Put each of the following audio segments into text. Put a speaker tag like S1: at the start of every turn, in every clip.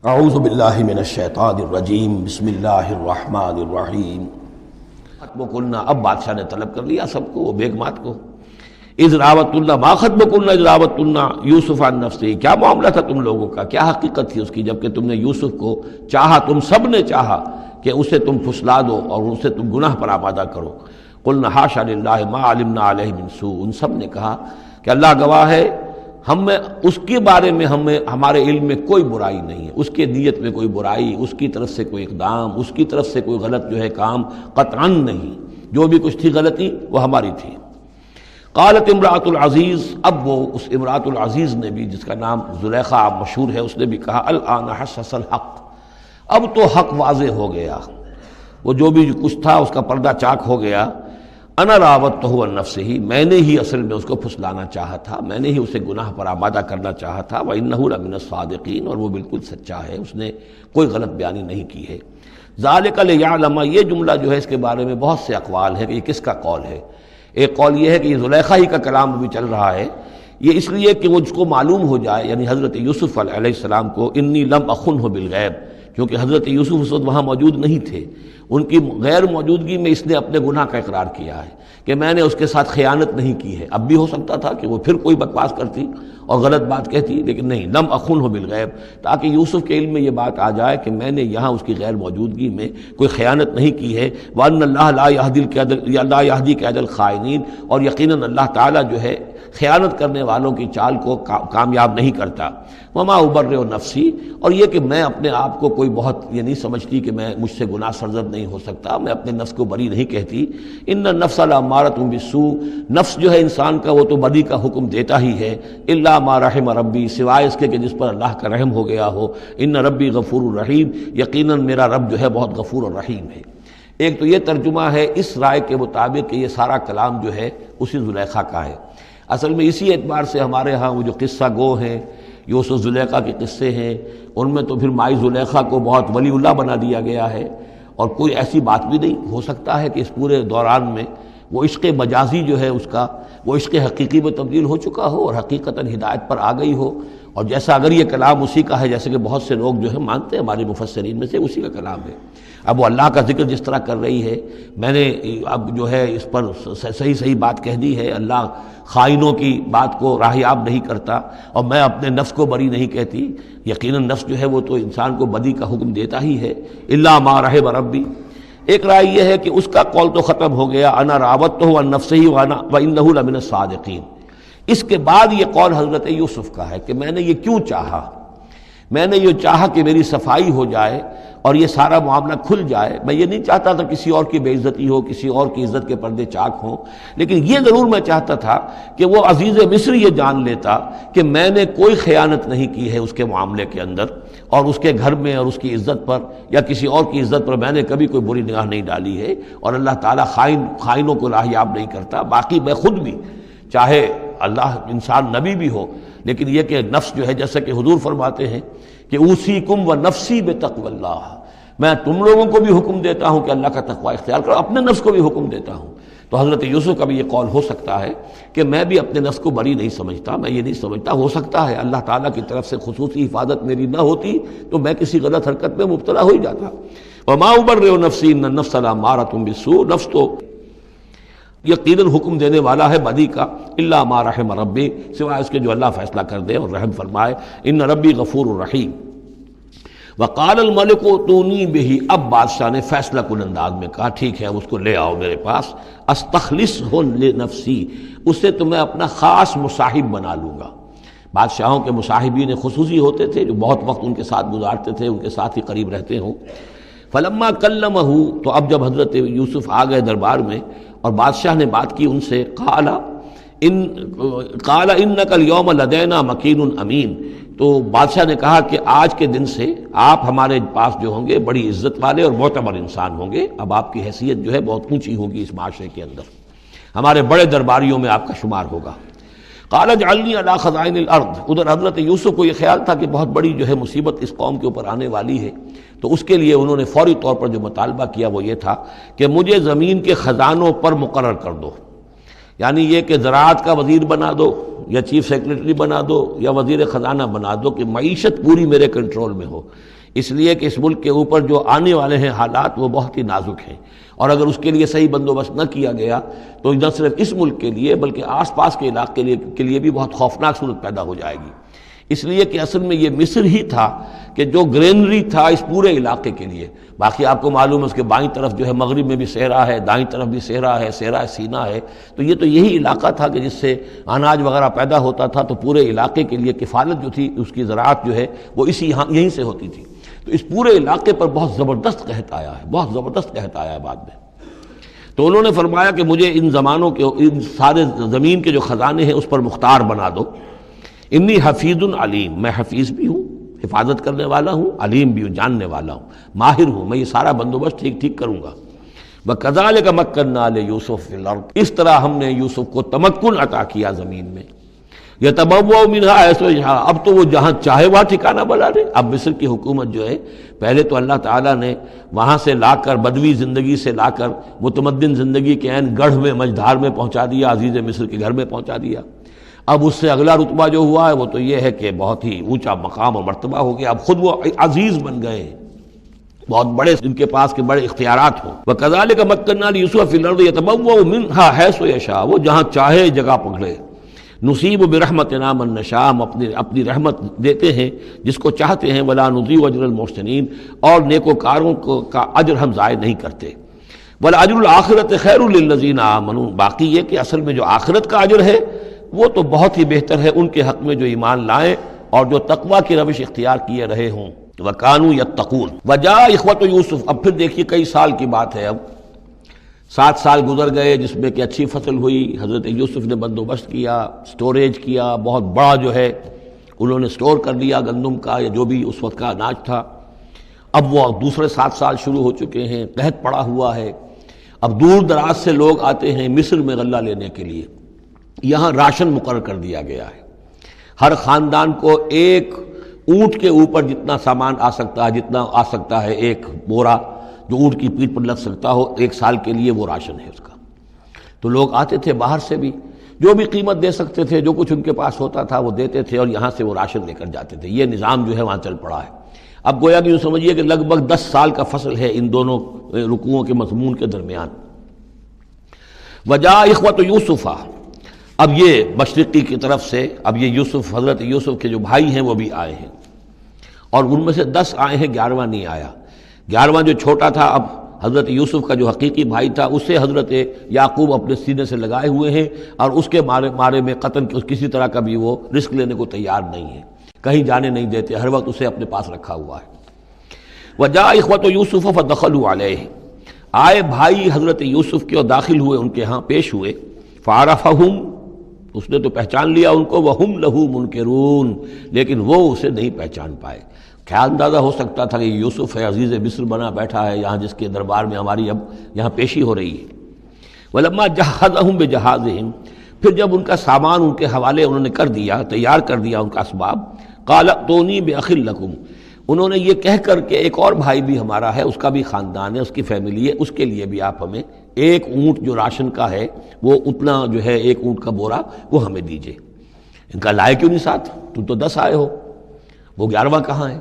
S1: اعوذ باللہ من الشیطان الرجیم بسم اللہ الرحمن الرحیم۔ ختم کرنا، اب بادشاہ نے طلب کر لیا سب کو، وہ بیگمات کو۔ اذ راوت اللہ، ما ختم کرنا اذ راوت اللہ یوسف عن نفسہ، کیا معاملہ تھا تم لوگوں کا، کیا حقیقت تھی اس کی جبکہ تم نے یوسف کو چاہا، تم سب نے چاہا کہ اسے تم پھسلا دو اور اسے تم گناہ پر آمادہ کرو۔ قلنا حاشا للہ ما علمنا علیہ من سوء، ان سب نے کہا کہ اللہ گواہ ہے ہم میں اس کے بارے میں ہمارے علم میں کوئی برائی نہیں ہے، اس کے نیت میں کوئی برائی، اس کی طرف سے کوئی اقدام، اس کی طرف سے کوئی غلط جو ہے کام قطعاً نہیں، جو بھی کچھ تھی غلطی وہ ہماری تھی۔ قالت امرأۃ العزیز، اب وہ اس امرأۃ العزیز نے بھی، جس کا نام زلیخا مشہور ہے، اس نے بھی کہا الآن حسس الحق، اب تو حق واضح ہو گیا، وہ جو بھی کچھ تھا اس کا پردہ چاک ہو گیا۔ انا راوتہ عن نفسہ، میں نے ہی اصل میں اس کو پھسلانا چاہا تھا، میں نے ہی اسے گناہ پر آمادہ کرنا چاہا تھا۔ وانہ لمن الصادقین، اور وہ بالکل سچا ہے، اس نے کوئی غلط بیانی نہیں کی ہے۔ ذالک لیعلم، یہ جملہ جو ہے اس کے بارے میں بہت سے اقوال ہیں کہ یہ کس کا قول ہے۔ ایک قول یہ ہے کہ یہ زلیخا ہی کا کلام ابھی چل رہا ہے، یہ اس لیے کہ وہ اس کو معلوم ہو جائے، یعنی حضرت یوسف علیہ السلام کو، انی لم اخنہ بالغیب، کیونکہ حضرت یوسف اس وقت وہاں موجود نہیں تھے، ان کی غیر موجودگی میں اس نے اپنے گناہ کا اقرار کیا ہے کہ میں نے اس کے ساتھ خیانت نہیں کی ہے۔ اب بھی ہو سکتا تھا کہ وہ پھر کوئی بکواس کرتی اور غلط بات کہتی، لیکن نہیں، لم اخنہ بالغیب، تاکہ یوسف کے علم میں یہ بات آ جائے کہ میں نے یہاں اس کی غیر موجودگی میں کوئی خیانت نہیں کی ہے۔ وَأَنَّ اللَّهَ لَا يَهْدِي كَيْدَ الْخَائِنِينَ، اور یقیناً اللہ تعالیٰ جو ہے خیانت کرنے والوں کی چال کو کامیاب نہیں کرتا۔ وما ابرئ نفسی، اور یہ کہ میں اپنے آپ کو کوئی بہت یہ نہیں سمجھتی کہ میں مجھ سے گناہ سرزد نہیں ہو سکتا، میں اپنے نفس کو بری نہیں کہتی۔ ان النفس لامارۃ بالسوء، نفس جو ہے انسان کا وہ تو بدی کا حکم دیتا ہی ہے، الا ما رحم ربی، سوائے اس کے کہ جس پر اللہ کا رحم ہو گیا ہو۔ ان ربی غفور الرحیم، یقیناً میرا رب جو ہے بہت غفور اور رحیم ہے۔ ایک تو یہ ترجمہ ہے اس رائے کے مطابق کہ یہ سارا کلام جو ہے اسی زلیخا کا ہے۔ اصل میں اسی اعتبار سے ہمارے ہاں وہ جو قصہ گو ہیں، یوسف زلیخا کے قصے ہیں، ان میں تو پھر مائی زلیخا کو بہت ولی اللہ بنا دیا گیا ہے، اور کوئی ایسی بات بھی نہیں ہو سکتا ہے کہ اس پورے دوران میں وہ عشق مجازی جو ہے اس کا، وہ عشق حقیقی میں تبدیل ہو چکا ہو اور حقیقتاً ہدایت پر آ گئی ہو۔ اور جیسا اگر یہ کلام اسی کا ہے، جیسے کہ بہت سے لوگ جو ہے مانتے ہیں ہمارے مفسرین میں سے، اسی کا کلام ہے۔ اب وہ اللہ کا ذکر جس طرح کر رہی ہے، میں نے اب جو ہے اس پر صحیح بات کہہ دی ہے، اللہ خائنوں کی بات کو راہیاب نہیں کرتا، اور میں اپنے نفس کو بری نہیں کہتی، یقیناً نفس جو ہے وہ تو انسان کو بدی کا حکم دیتا ہی ہے، الا ما رحم ربی۔ ایک رائے یہ ہے کہ اس کا قول تو ختم ہو گیا، انا راوتہ عن نفسہ وانہ لمن الصادقین۔ اس کے بعد یہ قول حضرت یوسف کا ہے کہ میں نے یہ کیوں چاہا، میں نے یہ چاہا کہ میری صفائی ہو جائے اور یہ سارا معاملہ کھل جائے۔ میں یہ نہیں چاہتا تھا کسی اور کی بے عزتی ہو، کسی اور کی عزت کے پردے چاک ہوں، لیکن یہ ضرور میں چاہتا تھا کہ وہ عزیز مصر یہ جان لیتا کہ میں نے کوئی خیانت نہیں کی ہے اس کے معاملے کے اندر، اور اس کے گھر میں اور اس کی عزت پر یا کسی اور کی عزت پر میں نے کبھی کوئی بری نگاہ نہیں ڈالی ہے، اور اللہ تعالیٰ خائنوں کو راہیاب نہیں کرتا۔ باقی میں خود بھی، چاہے اللہ انسان نبی بھی ہو، لیکن یہ کہ نفس جو ہے، جیسا کہ حضور فرماتے ہیں کہ اوصیکم و نفسی بتقوی اللہ، میں تم لوگوں کو بھی حکم دیتا ہوں کہ اللہ کا تقوی اختیار کرو، اپنے نفس کو بھی حکم دیتا ہوں۔ تو حضرت یوسف کا بھی یہ قول ہو سکتا ہے کہ میں بھی اپنے نفس کو بری نہیں سمجھتا، میں یہ نہیں سمجھتا، ہو سکتا ہے اللہ تعالیٰ کی طرف سے خصوصی حفاظت میری نہ ہوتی تو میں کسی غلط حرکت میں مبتلا ہو ہی جاتا۔ وما ابرئ نفسی ان النفس لامارۃ بالسوء، نفس تو یقیناً حکم دینے والا ہے بدی کا، الا ما رحم ربی، سوائے اس کے جو اللہ فیصلہ کر دے اور رحم فرمائے۔ ان ربی غفور الرحیم۔ وقال الملک اتونی بہ، اب بادشاہ نے فیصلہ کن انداز میں کہا ٹھیک ہے اب اس کو لے آؤ میرے پاس، استخلصہ لنفسی، اسے تو میں اپنا خاص مصاحب بنا لوں گا۔ بادشاہوں کے مصاحبین خصوصی ہوتے تھے جو بہت وقت ان کے ساتھ گزارتے تھے، ان کے ساتھ ہی قریب رہتے ہوں۔ فلما کلمہ، تو اب جب حضرت یوسف آ گئے دربار میں اور بادشاہ نے بات کی ان سے، قال انک اليوم لدینا مکین امین، تو بادشاہ نے کہا کہ آج کے دن سے آپ ہمارے پاس جو ہوں گے بڑی عزت والے اور معتبر انسان ہوں گے، اب آپ کی حیثیت جو ہے بہت اونچی ہوگی اس معاشرے کے اندر، ہمارے بڑے درباریوں میں آپ کا شمار ہوگا۔ قال اجعلنی علی خزائن الارض، ادھر حضرت یوسف کو یہ خیال تھا کہ بہت بڑی جو ہے مصیبت اس قوم کے اوپر آنے والی ہے، تو اس کے لیے انہوں نے فوری طور پر جو مطالبہ کیا وہ یہ تھا کہ مجھے زمین کے خزانوں پر مقرر کر دو، یعنی یہ کہ زراعت کا وزیر بنا دو، یا چیف سیکرٹری بنا دو یا وزیر خزانہ بنا دو کہ معیشت پوری میرے کنٹرول میں ہو، اس لیے کہ اس ملک کے اوپر جو آنے والے ہیں حالات وہ بہت ہی نازک ہیں، اور اگر اس کے لیے صحیح بندوبست نہ کیا گیا تو نہ صرف اس ملک کے لیے بلکہ آس پاس کے علاقے کے لیے بھی بہت خوفناک صورت پیدا ہو جائے گی۔ اس لیے کہ اصل میں یہ مصر ہی تھا کہ جو گرینری تھا اس پورے علاقے کے لیے۔ باقی آپ کو معلوم ہے اس کے بائیں طرف جو ہے مغرب میں بھی صحرا ہے، دائیں طرف بھی صحرا ہے، صحرا سینا ہے، تو یہ تو یہی علاقہ تھا کہ جس سے اناج وغیرہ پیدا ہوتا تھا، تو پورے علاقے کے لیے کفالت جو تھی اس کی زراعت جو ہے وہ یہیں سے ہوتی تھی۔ تو اس پورے علاقے پر بہت زبردست قحط آیا ہے، بہت زبردست قحط آیا ہے بعد میں۔ تو انہوں نے فرمایا کہ مجھے ان زمانوں کے ان سارے زمین کے جو خزانے ہیں اس پر مختار بنا دو۔ انی حفیظ علیم، میں حفیظ بھی ہوں، حفاظت کرنے والا ہوں، علیم بھی ہوں، جاننے والا ہوں، ماہر ہوں، میں یہ سارا بندوبست ٹھیک کروں گا۔ وَكَذَلِكَ مَكَّنَّا لِيُوسُفَ فِي الْأَرْضِ، اس طرح ہم نے یوسف کو تمکن عطا کیا زمین میں۔ يَتَبَوَّأُ مِنْهَا حَيْثُ يَشَاءُ، اب تو وہ جہاں چاہے وہاں ٹھکانہ بنا لے۔ اب مصر کی حکومت جو ہے پہلے تو اللہ تعالیٰ نے وہاں سے لا کر بدوی زندگی سے لا کر متمدن زندگی کے عین گڑھ میں مجدھار میں پہنچا دیا، عزیز مصر کے گھر میں پہنچا دیا۔ اب اس سے اگلا رتبہ جو ہوا ہے وہ تو یہ ہے کہ بہت ہی اونچا مقام اور مرتبہ ہو گیا، اب خود وہ عزیز بن گئے ہیں، بہت بڑے ان کے پاس کے بڑے اختیارات ہوں۔ وَكَذَلِكَ مَكَّنَّا لِيُوسُفَ فِي الْأَرْضِ يَتَبَوَّأُ مِنْهَا حَيْثُ يَشَاءُ، وہ جہاں چاہے جگہ پکڑے۔ نصیب برحمتنا من نشاء، ہم اپنی رحمت دیتے ہیں جس کو چاہتے ہیں، ولا نضيع اجر المحسنین، اور نیکوکاروں کا اجر ہم ضائع نہیں کرتے۔ وَلَأَجْرُ الْآخِرَةِ خَيْرٌ لِلَّذِينَ آمَنُوا، باقی یہ کہ اصل میں جو آخرت کا اجر ہے وہ تو بہت ہی بہتر ہے ان کے حق میں جو ایمان لائیں اور جو تقویٰ کی روش اختیار کیے رہے ہوں۔ وَكَانُوا يَتَّقُونَ۔ وَجَاءَ إِخْوَةُ یوسف، اب پھر دیکھیے کئی سال کی بات ہے، اب 7 سال گزر گئے جس میں کہ اچھی فصل ہوئی، حضرت یوسف نے بندوبست کیا، سٹوریج کیا، بہت بڑا جو ہے انہوں نے سٹور کر لیا گندم کا یا جو بھی اس وقت کا اناج تھا۔ اب وہ دوسرے 7 سال شروع ہو چکے ہیں، قحط پڑا ہوا ہے، اب دور دراز سے لوگ آتے ہیں مصر میں غلہ لینے کے لیے۔ یہاں راشن مقرر کر دیا گیا ہے، ہر خاندان کو ایک اونٹ کے اوپر جتنا سامان آ سکتا ہے، جتنا آ سکتا ہے ایک بورا جو اونٹ کی پیٹھ پر لگ سکتا ہو، 1 سال کے لیے وہ راشن ہے اس کا۔ تو لوگ آتے تھے باہر سے بھی، جو بھی قیمت دے سکتے تھے، جو کچھ ان کے پاس ہوتا تھا وہ دیتے تھے اور یہاں سے وہ راشن لے کر جاتے تھے۔ یہ نظام جو ہے وہاں چل پڑا ہے۔ اب گویا کہ یوں سمجھیے کہ لگ بھگ 10 سال کا فصل ہے ان دونوں رکوعوں کے مضمون کے درمیان۔ وجاء اخوۃ یوسف، اب یہ مشرقی کی طرف سے اب یہ یوسف، حضرت یوسف کے جو بھائی ہیں وہ بھی آئے ہیں، اور ان میں سے 10 آئے ہیں، 11واں نہیں آیا۔ 11واں جو چھوٹا تھا، اب حضرت یوسف کا جو حقیقی بھائی تھا اسے حضرت یعقوب اپنے سینے سے لگائے ہوئے ہیں، اور اس کے مارے میں قتل کسی طرح کا بھی وہ رسک لینے کو تیار نہیں ہے، کہیں جانے نہیں دیتے، ہر وقت اسے اپنے پاس رکھا ہوا ہے۔ وجاء اخوۃ یوسف فدخلوا علیہ، آئے بھائی حضرت یوسف کے اور داخل ہوئے ان کے ہاں، پیش ہوئے۔ فعرفہم، اس نے تو پہچان لیا ان کو، وہم لہ منکرون، لیکن وہ اسے نہیں پہچان پائے۔ کیا اندازہ ہو سکتا تھا کہ یوسف ہے، عزیز مصر بنا بیٹھا ہے یہاں، جس کے دربار میں ہماری اب یہاں پیشی ہو رہی ہے۔ وَلَمَّا جَهَّزَهُم بِجَهَازِهِمْ، پھر جب ان کا سامان ان کے حوالے انہوں نے کر دیا، تیار کر دیا ان کا اسباب، قَالَ ائْتُونِي بِأَخٍ لَكُمْ، انہوں نے یہ کہہ کر کہ ایک اور بھائی بھی ہمارا ہے، اس کا بھی خاندان ہے، اس کی فیملی ہے، اس کے لیے بھی آپ ہمیں ایک اونٹ جو راشن کا ہے وہ اتنا جو ہے ایک اونٹ کا بورا وہ ہمیں دیجئے۔ ان کا لائے کیوں نہیں ساتھ؟ تم تو 10 آئے ہو، وہ 11واں کہاں ہے؟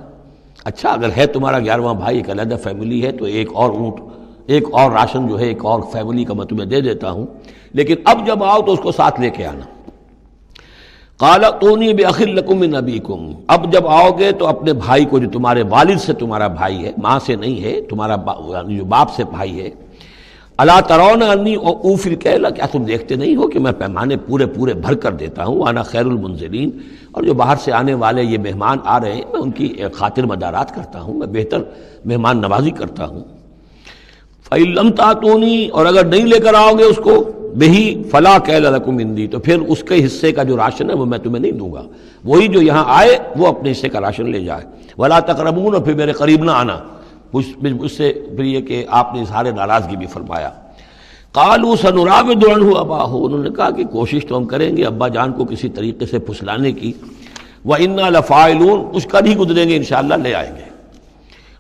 S1: اچھا اگر ہے تمہارا 11واں بھائی، ایک علیحدہ فیملی ہے، تو ایک اور اونٹ، ایک اور راشن جو ہے ایک اور فیملی کا میں تمہیں دے دیتا ہوں، لیکن اب جب آؤ تو اس کو ساتھ لے کے آنا۔ قال ائتونی بأخ لکم من ابیکم، اب جب آؤ گے تو اپنے بھائی کو جو تمہارے والد سے تمہارا بھائی ہے، ماں سے نہیں ہے، تمہارا جو باپ سے بھائی ہے، الا ترون انی اوفی الکیل، کیا تم دیکھتے نہیں ہو کہ میں پیمانے پورے بھر کر دیتا ہوں، وانا خیر المنزلین، اور جو باہر سے آنے والے یہ مہمان آ رہے ہیں میں ان کی خاطر مدارات کرتا ہوں، میں بہتر مہمان نوازی کرتا ہوں۔ فإن لم تأتونی، اور اگر نہیں لے کر آؤ گے اس کو، بہی فلا کیل لکم عندی، تو پھر اس کے حصے کا جو راشن ہے وہ میں تمہیں نہیں دوں گا، وہی جو یہاں آئے وہ اپنے حصے کا راشن لے جائے۔ ولا تقربون، اور پھر میرے قریب نہ آنا، اس سے پھر یہ کہ آپ نے اظہار ناراضگی بھی فرمایا۔ قالوا سنراود عنہ اباہ، انہوں نے کہا کہ کوشش تو ہم کریں گے ابا جان کو کسی طریقے سے پھسلانے کی، وإنا لفاعلون، کچھ کر ہی گزریں گے انشاءاللہ، لے آئیں گے۔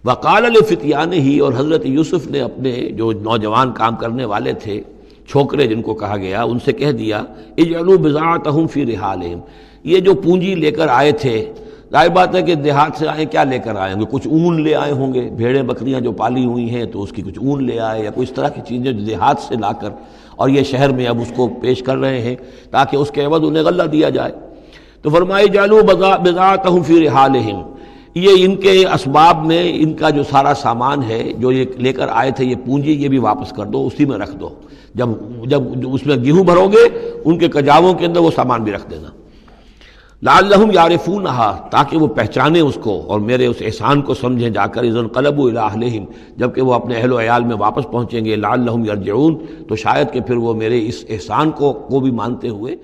S1: وقال لفتیانہ، اور حضرت یوسف نے اپنے جو نوجوان کام کرنے والے تھے چھوکرے جن کو کہا گیا، ان سے کہہ دیا اجعلوا بضاعتہم فی رحالہم، یہ جو پونجی لے کر آئے تھے، ظاہر بات ہے کہ دیہات سے آئے، کیا لے کر آئے ہوں گے؟ کچھ اون لے آئے ہوں گے، بھیڑیں بکریاں جو پالی ہوئی ہیں تو اس کی کچھ اون لے آئے، یا کوئی اس طرح کی چیزیں جو دیہات سے لا کر اور یہ شہر میں اب اس کو پیش کر رہے ہیں تاکہ اس کے عوض انہیں غلہ دیا جائے۔ تو فرمایا اجعلوا بضاعتہم فی رحالہم، یہ ان کے اسباب میں ان کا جو سارا سامان ہے جو یہ لے کر آئے تھے، یہ پونجی، یہ بھی واپس کر دو، اسی میں رکھ دو۔ جب اس میں گیہوں بھرو گے ان کے کجاووں کے اندر وہ سامان بھی رکھ دینا۔ لعلہم یعرفونہا، تاکہ وہ پہچانیں اس کو اور میرے اس احسان کو سمجھیں جا کر، اذا انقلبوا الی اہلہم، جبکہ وہ اپنے اہل و عیال میں واپس پہنچیں گے، لعلہم یرجعون، تو شاید کہ پھر وہ میرے اس احسان کو بھی مانتے ہوئے